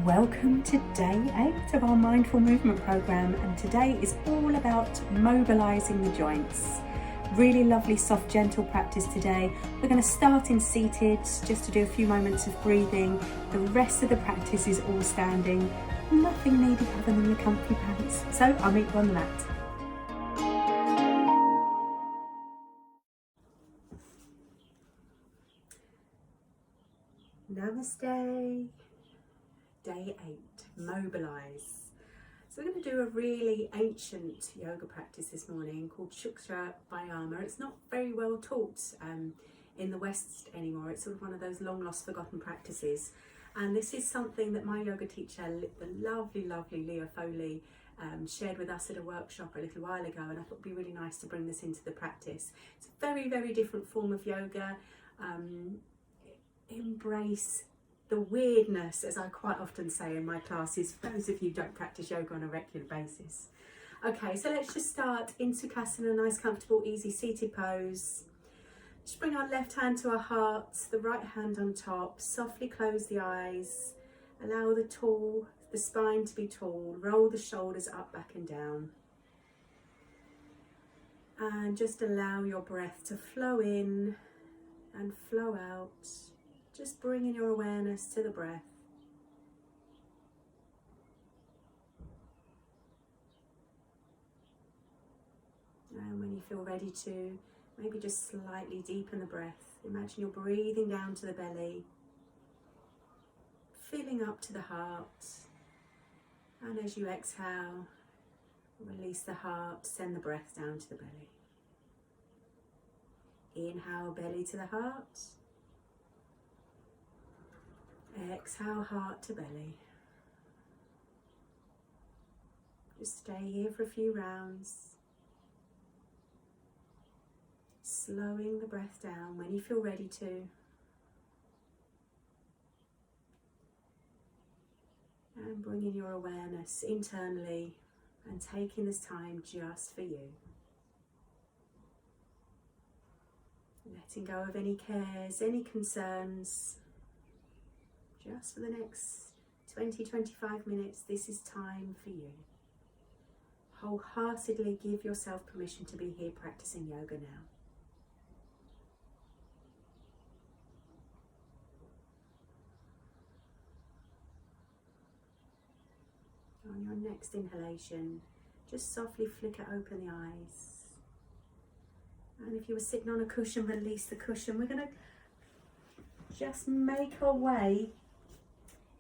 Welcome to day 8 of our mindful movement program, and today is all about mobilising the joints. Really lovely, soft, gentle practice today. We're going to start in seated just to do a few moments of breathing. The rest of the practice is all standing. Nothing needed other than your comfy pants. So I'll meet you on the mat. Namaste. Day 8, mobilise. So we're going to do a really ancient yoga practice this morning called Sukshma Vyayama. It's not very well taught in the West anymore. It's sort of one of those long lost forgotten practices. And this is something that my yoga teacher, the lovely Leah Foley, shared with us at a workshop a little while ago, and I thought it'd be really nice to bring this into the practice. It's a very different form of yoga. Embrace the weirdness, as I quite often say in my classes, for those of you who don't practice yoga on a regular basis. Okay, so let's just start in Sukhasana, a nice, comfortable, easy seated pose. Just bring our left hand to our heart, the right hand on top, softly close the eyes, allow the spine to be tall, roll the shoulders up, back and down. And just allow your breath to flow in and flow out. Just bringing your awareness to the breath. And when you feel ready to, maybe just slightly deepen the breath. Imagine you're breathing down to the belly, filling up to the heart. And as you exhale, release the heart, send the breath down to the belly. Inhale, belly to the heart. Exhale, heart to belly. Just stay here for a few rounds. Slowing the breath down when you feel ready to. And bringing your awareness internally and taking this time just for you. Letting go of any cares, any concerns. Just for the next 20-25 minutes, this is time for you. Wholeheartedly give yourself permission to be here practicing yoga now. On your next inhalation, just softly flicker open the eyes. And if you were sitting on a cushion, release the cushion. We're going to just make our way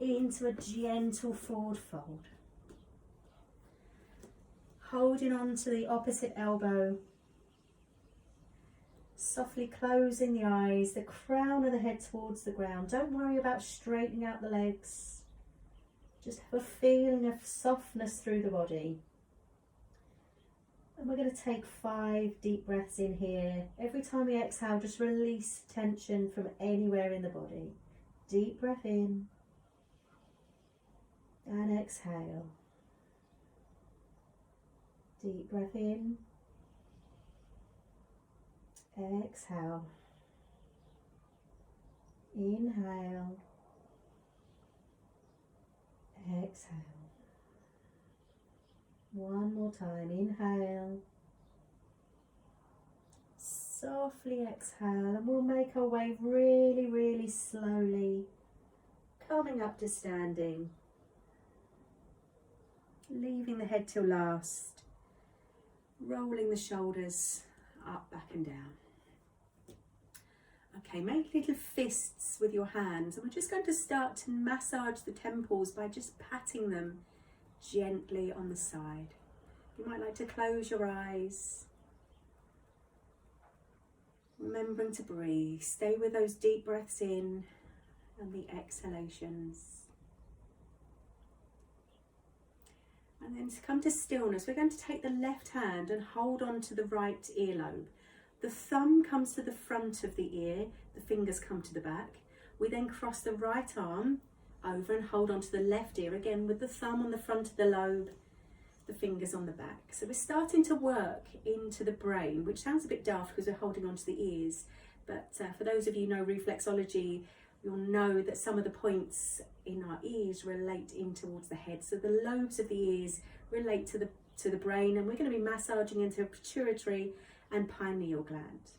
into a gentle forward fold. Holding on to the opposite elbow. Softly closing the eyes, the crown of the head towards the ground. Don't worry about straightening out the legs. Just have a feeling of softness through the body. And we're going to take 5 deep breaths in here. Every time we exhale, just release tension from anywhere in the body. Deep breath in. And exhale. Deep breath in. Exhale. Inhale. Exhale. One more time. Inhale. Softly exhale, and we'll make our way really slowly, coming up to standing. Leaving the head till last, rolling the shoulders up, back and down. Okay, make little fists with your hands, and we're just going to start to massage the temples by just patting them gently on the side. You might like to close your eyes, remembering to breathe. Stay with those deep breaths in and the exhalations. And then to come to stillness, we're going to take the left hand and hold on to the right earlobe. The thumb comes to the front of the ear, the fingers come to the back. We then cross the right arm over and hold on to the left ear, again with the thumb on the front of the lobe, the fingers on the back. So we're starting to work into the brain, which sounds a bit daft because we're holding on to the ears, but for those of you who know reflexology, you'll know that some of the points in our ears relate in towards the head. So the lobes of the ears relate to the brain, and we're going to be massaging into the pituitary and pineal gland.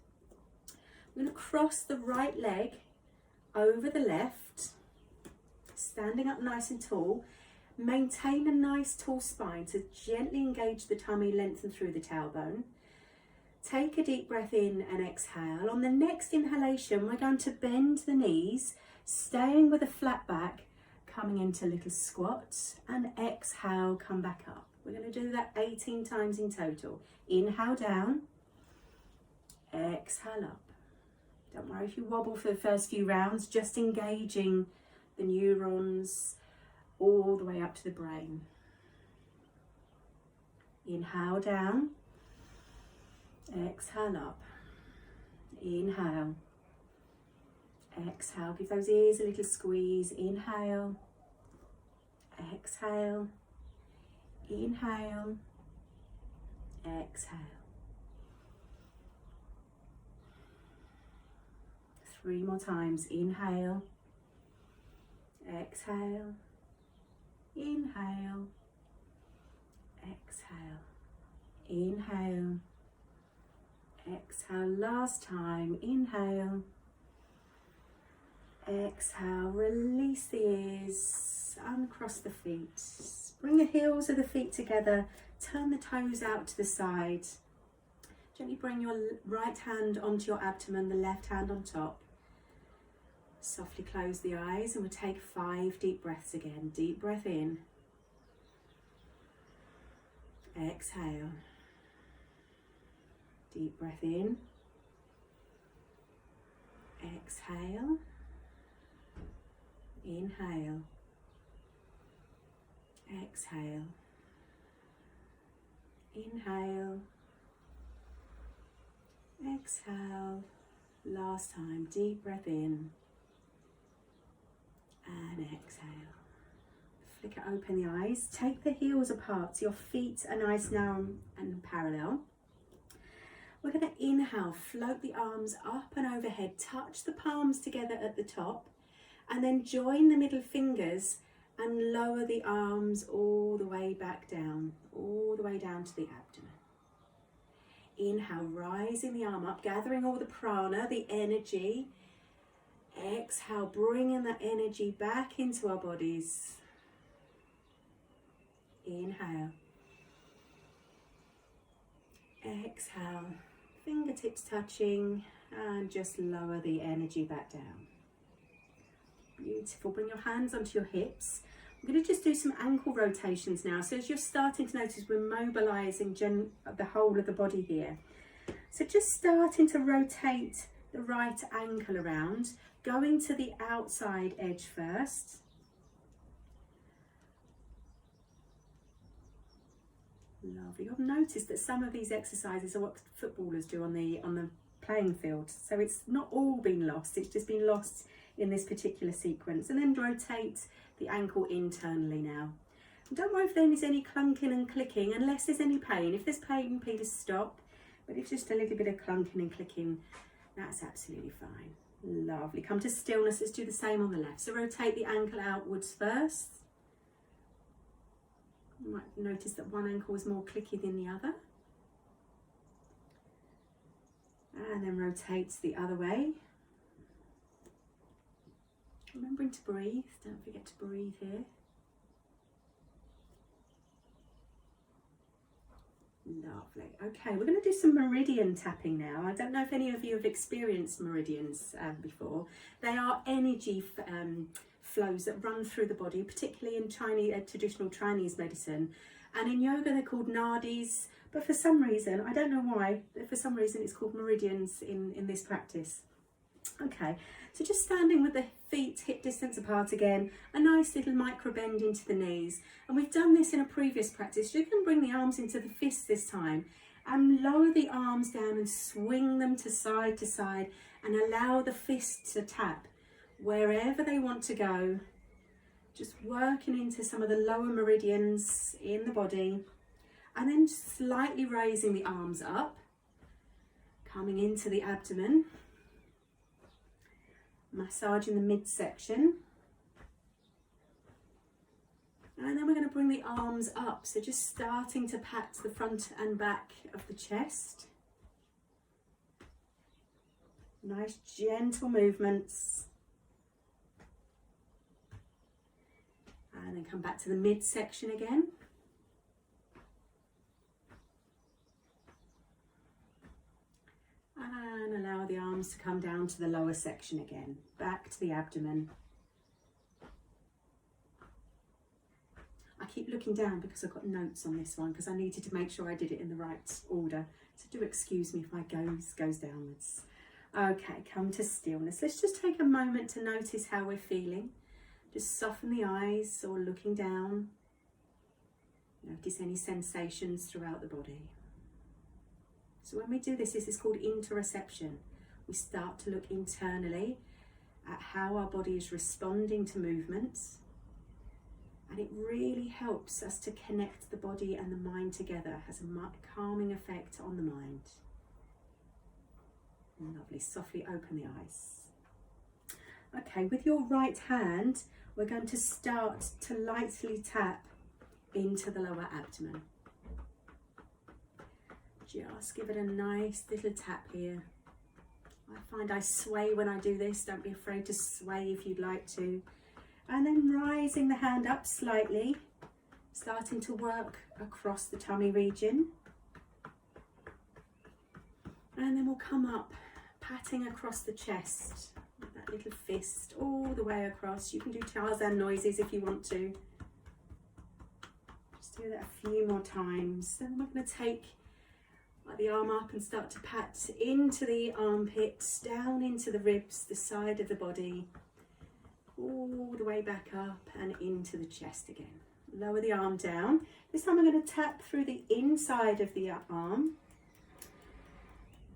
I'm going to cross the right leg over the left, standing up nice and tall. Maintain a nice tall spine, so gently engage the tummy, lengthen through the tailbone. Take a deep breath in and exhale. On the next inhalation, we're going to bend the knees, staying with a flat back, coming into little squats, and exhale, come back up. We're going to do that 18 times in total. Inhale down, exhale up. Don't worry if you wobble for the first few rounds, just engaging the neurons all the way up to the brain. Inhale down, exhale up. Inhale, exhale, give those ears a little squeeze. Inhale, exhale, inhale, exhale. 3 more times. Inhale, exhale, inhale, exhale, inhale, exhale. Last time. Inhale, exhale, release the ears, uncross the feet, bring the heels of the feet together, turn the toes out to the side. Gently bring your right hand onto your abdomen, the left hand on top. Softly close the eyes, and we'll take 5 deep breaths again. Deep breath in. Exhale. Deep breath in. Exhale. Inhale. Exhale. Inhale. Exhale. Last time. Deep breath in. And exhale. Flicker open the eyes. Take the heels apart so your feet are nice now and parallel. We're going to inhale, float the arms up and overhead, touch the palms together at the top, and then join the middle fingers and lower the arms all the way back down, all the way down to the abdomen. Inhale, rising the arm up, gathering all the prana, the energy. Exhale, bringing that energy back into our bodies. Inhale. Exhale, fingertips touching, and just lower the energy back down. Beautiful. Bring your hands onto your hips. We're going to just do some ankle rotations now. So as you're starting to notice, we're mobilising the whole of the body here. So just starting to rotate the right ankle around, going to the outside edge first. Lovely. You'll notice that some of these exercises are what footballers do on the playing field. So it's not all been lost, it's just been lost in this particular sequence. And then rotate the ankle internally now. And don't worry if there is any clunking and clicking, unless there's any pain. If there's pain, please stop. But if just a little bit of clunking and clicking, that's absolutely fine. Lovely. Come to stillness. Let's do the same on the left. So rotate the ankle outwards first. You might notice that one ankle is more clicky than the other. And then rotate the other way. Remembering to breathe. Don't forget to breathe here. Lovely. Okay, we're going to do some meridian tapping now. I don't know if any of you have experienced meridians before. They are energy flows that run through the body, particularly in traditional Chinese medicine. And in yoga, they're called nadis. But for some reason, I don't know why, but for some reason it's called meridians in this practice. Okay, so just standing with the feet hip distance apart again, a nice little micro bend into the knees. And we've done this in a previous practice. You can bring the arms into the fists this time and lower the arms down and swing them to side and allow the fists to tap wherever they want to go. Just working into some of the lower meridians in the body, and then slightly raising the arms up, coming into the abdomen. Massaging the midsection. And then we're going to bring the arms up. So just starting to pat the front and back of the chest. Nice gentle movements. And then come back to the midsection again. And allow the arms to come down to the lower section again. Back to the abdomen. I keep looking down because I've got notes on this one because I needed to make sure I did it in the right order. So do excuse me if my gaze goes downwards. Okay, come to stillness. Let's just take a moment to notice how we're feeling. Just soften the eyes or looking down. Notice any sensations throughout the body. So when we do this, this is called interoception. We start to look internally at how our body is responding to movements. And it really helps us to connect the body and the mind together. It has a calming effect on the mind. Lovely, softly open the eyes. Okay, with your right hand, we're going to start to lightly tap into the lower abdomen. Just give it a nice little tap here. I find I sway when I do this. Don't be afraid to sway if you'd like to. And then rising the hand up slightly, starting to work across the tummy region. And then we'll come up, patting across the chest with that little fist all the way across. You can do Tarzan noises if you want to. Just do that a few more times. Then we're going to take the arm up and start to pat into the armpits, down into the ribs, the side of the body, all the way back up and into the chest again. Lower the arm down. This time I'm going to tap through the inside of the arm,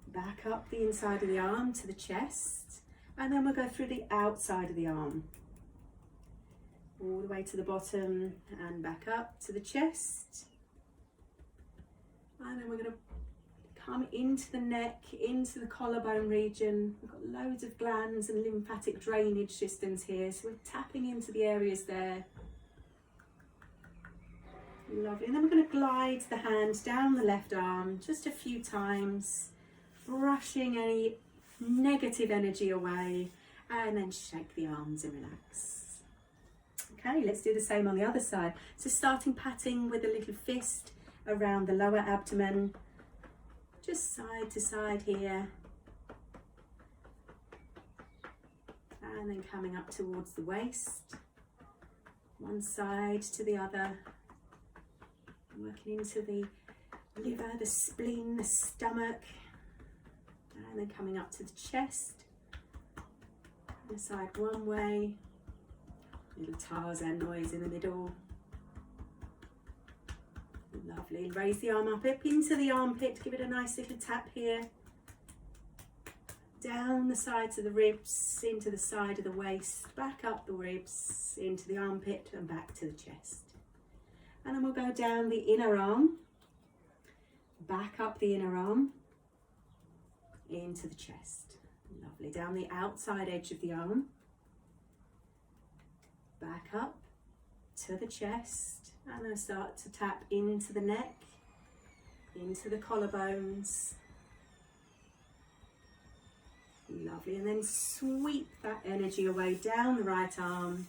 back up the inside of the arm to the chest, and then we'll go through the outside of the arm, all the way to the bottom and back up to the chest. And then we're going to come into the neck, into the collarbone region. We've got loads of glands and lymphatic drainage systems here, so we're tapping into the areas there. Lovely. And then we're going to glide the hand down the left arm just a few times, brushing any negative energy away, and then shake the arms and relax. Okay, let's do the same on the other side. So starting patting with a little fist around the lower abdomen, just side to side here, and then coming up towards the waist, one side to the other, working into the liver, the spleen, the stomach, and then coming up to the chest, the side one way, little Tarzan noise in the middle. Lovely. Raise the arm up into the armpit. Give it a nice little tap here. Down the sides of the ribs, into the side of the waist, back up the ribs, into the armpit and back to the chest. And then we'll go down the inner arm, back up the inner arm, into the chest. Lovely. Down the outside edge of the arm, back up to the chest. And then start to tap into the neck, into the collarbones. Lovely. And then sweep that energy away down the right arm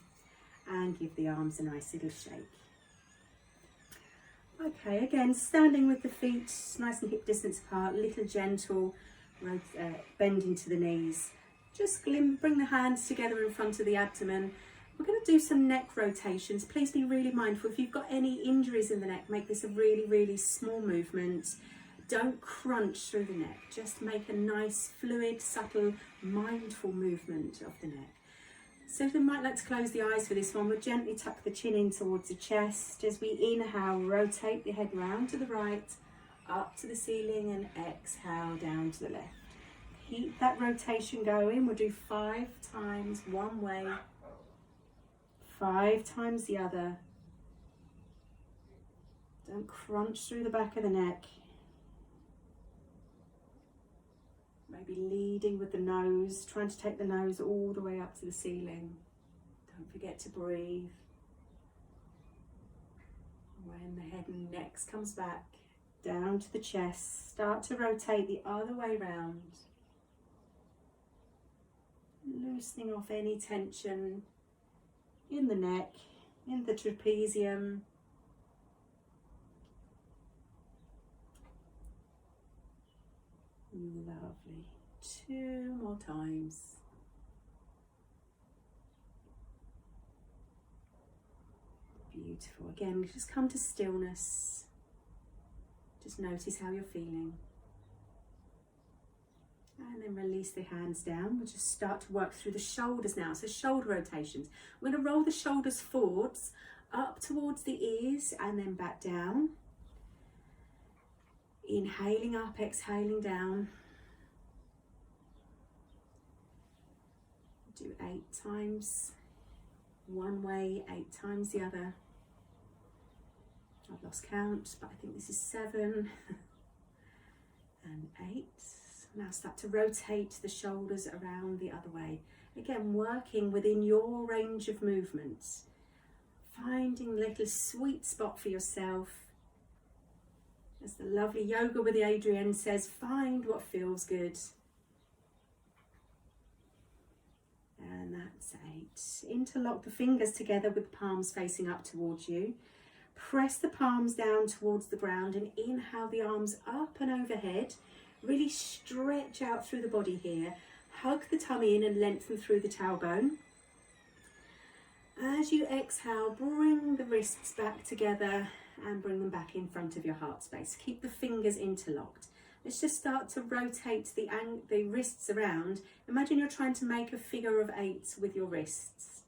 and give the arms a nice little shake. Okay, again, standing with the feet nice and hip distance apart, little gentle bend into the knees. Just bring the hands together in front of the abdomen. We're going to do some neck rotations. Please be really mindful. If you've got any injuries in the neck, make this a really, really small movement. Don't crunch through the neck. Just make a nice, fluid, subtle, mindful movement of the neck. So we might like to close the eyes for this one. We'll gently tuck the chin in towards the chest. As we inhale, rotate the head round to the right, up to the ceiling, and exhale down to the left. Keep that rotation going. We'll do 5 times one way, 5 times the other. Don't crunch through the back of the neck. Make Maybe leading with the nose, trying to take the nose all the way up to the ceiling. Don't forget to breathe. When the head and neck comes back, down to the chest, start to rotate the other way round. Loosening off any tension in the neck, in the trapezium. Lovely. 2 more times. Beautiful. Again, just come to stillness. Just notice how you're feeling. And then release the hands down. We'll just start to work through the shoulders now. So shoulder rotations. We're going to roll the shoulders forwards, up towards the ears, and then back down. Inhaling up, exhaling down. Do 8 times one way, 8 times the other. I've lost count, but I think this is 7 and 8. Now start to rotate the shoulders around the other way. Again, working within your range of movements. Finding a little sweet spot for yourself. As the lovely Yoga with Adrienne says, find what feels good. And that's 8. Interlock the fingers together with the palms facing up towards you. Press the palms down towards the ground and inhale the arms up and overhead. Really stretch out through the body here. Hug the tummy in and lengthen through the tailbone. As you exhale, bring the wrists back together and bring them back in front of your heart space. Keep the fingers interlocked. Let's just start to rotate the wrists around. Imagine you're trying to make a figure of 8 with your wrists.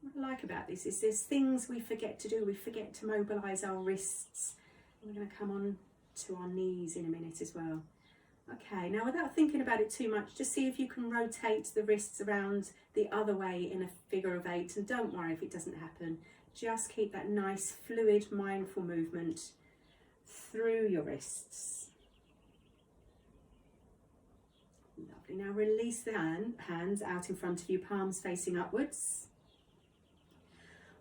What I like about this is there's things we forget to do. We forget to mobilise our wrists. We're going to come on to our knees in a minute as well. Okay, now without thinking about it too much, just see if you can rotate the wrists around the other way in a figure of 8, and don't worry if it doesn't happen. Just keep that nice, fluid, mindful movement through your wrists. Lovely. Now release the hands out in front of you, palms facing upwards.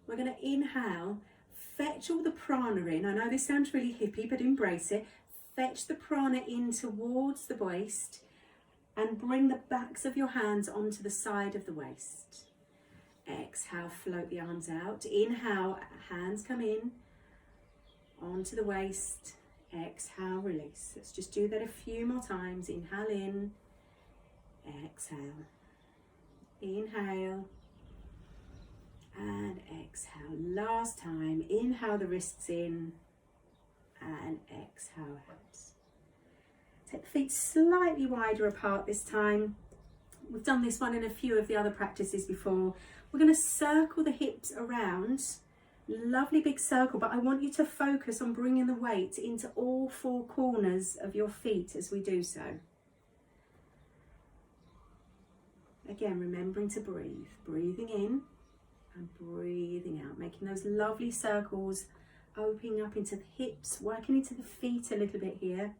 We're going to inhale, fetch all the prana in. I know this sounds really hippie, but embrace it. Fetch the prana in towards the waist and bring the backs of your hands onto the side of the waist. Exhale, float the arms out. Inhale, hands come in onto the waist. Exhale, release. Let's just do that a few more times. Inhale in, exhale, inhale, and exhale. Last time, inhale the wrists in and exhale out. Take the feet slightly wider apart this time. We've done this one in a few of the other practices before. We're going to circle the hips around, lovely big circle, but I want you to focus on bringing the weight into all 4 corners of your feet as we do so. Again, remembering to breathe, breathing in and breathing out, making those lovely circles, opening up into the hips, working into the feet a little bit here.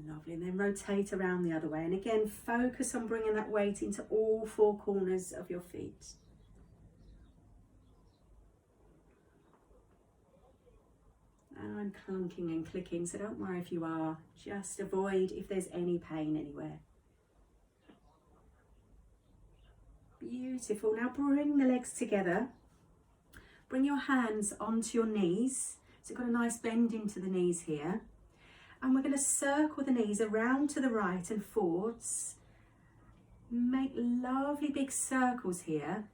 Lovely, and then rotate around the other way. And again, focus on bringing that weight into all 4 corners of your feet. And I'm clunking and clicking, so don't worry if you are. Just avoid if there's any pain anywhere. Beautiful. Now bring the legs together. Bring your hands onto your knees. So you've got a nice bend into the knees here. And we're going to circle the knees around to the right and forwards. Make lovely big circles here.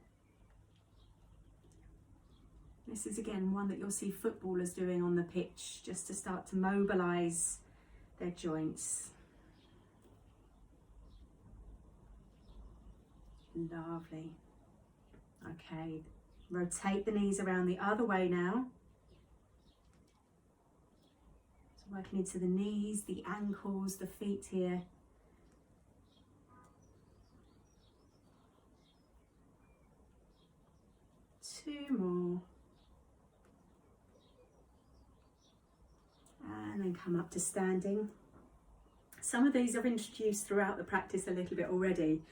This is again one that you'll see footballers doing on the pitch, just to start to mobilise their joints. Lovely. Okay, rotate the knees around the other way now. Working into the knees, the ankles, the feet here. Two more. come up to standing. Some of these I've introduced throughout the practice a little bit already.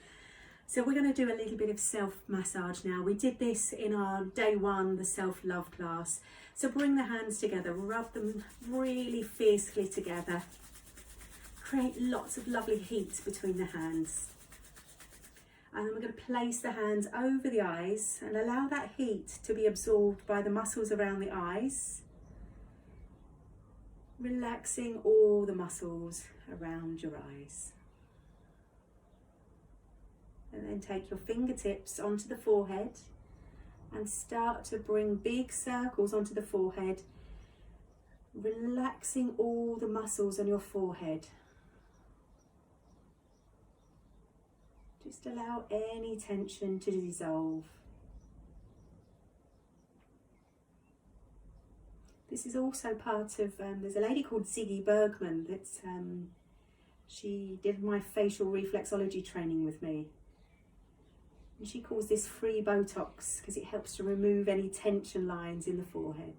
So we're going to do a little bit of self-massage now. We did this in our day 1, the self-love class. So bring the hands together, rub them really fiercely together. Create lots of lovely heat between the hands. And then we're going to place the hands over the eyes and allow that heat to be absorbed by the muscles around the eyes. Relaxing all the muscles around your eyes. And then take your fingertips onto the forehead and start to bring big circles onto the forehead, relaxing all the muscles on your forehead. Just allow any tension to dissolve. This is also part of, there's a lady called Ziggy Bergman that's, she did my facial reflexology training with me. And she calls this free Botox because it helps to remove any tension lines in the forehead.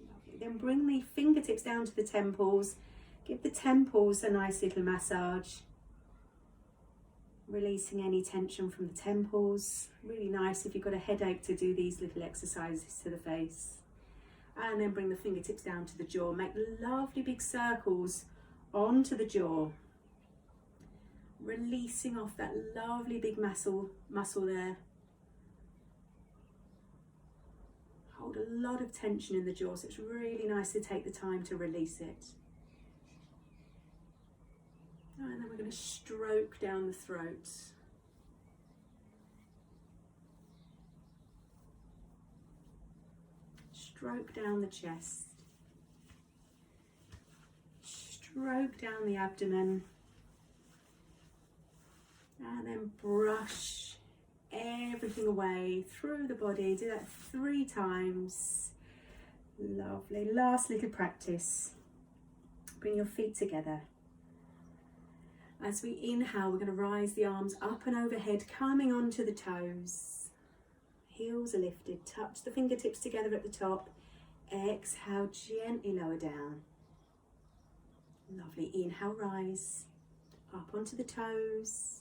Lovely. Then bring the fingertips down to the temples. Give the temples a nice little massage. Releasing any tension from the temples. Really nice if you've got a headache to do these little exercises to the face. And then bring the fingertips down to the jaw. Make lovely big circles onto the jaw. Releasing off that lovely big muscle there. Hold a lot of tension in the jaw, so it's really nice to take the time to release it. And then we're going to stroke down the throat. Stroke down the chest. Stroke down the abdomen. And then brush everything away through the body. Do that 3 times. Lovely. Last little practice. Bring your feet together. As we inhale, we're going to rise the arms up and overhead, coming onto the toes. Heels are lifted. Touch the fingertips together at the top. Exhale, gently lower down. Lovely. Inhale, rise. Up onto the toes.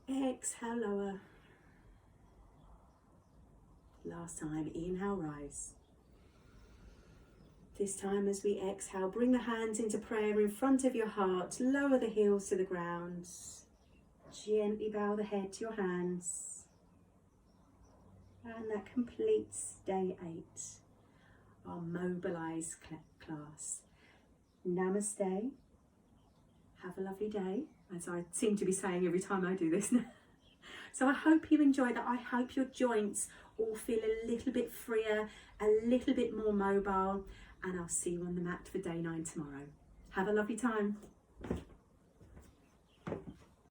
Exhale, lower. Last time, inhale, rise. This time as we exhale, bring the hands into prayer in front of your heart. Lower the heels to the ground. Gently bow the head to your hands. And that completes day 8, our Mobilise class. Namaste. Have a lovely day, as I seem to be saying every time I do this now. So I hope you enjoyed that. I hope your joints all feel a little bit freer, a little bit more mobile, and I'll see you on the mat for day 9 tomorrow. Have a lovely time.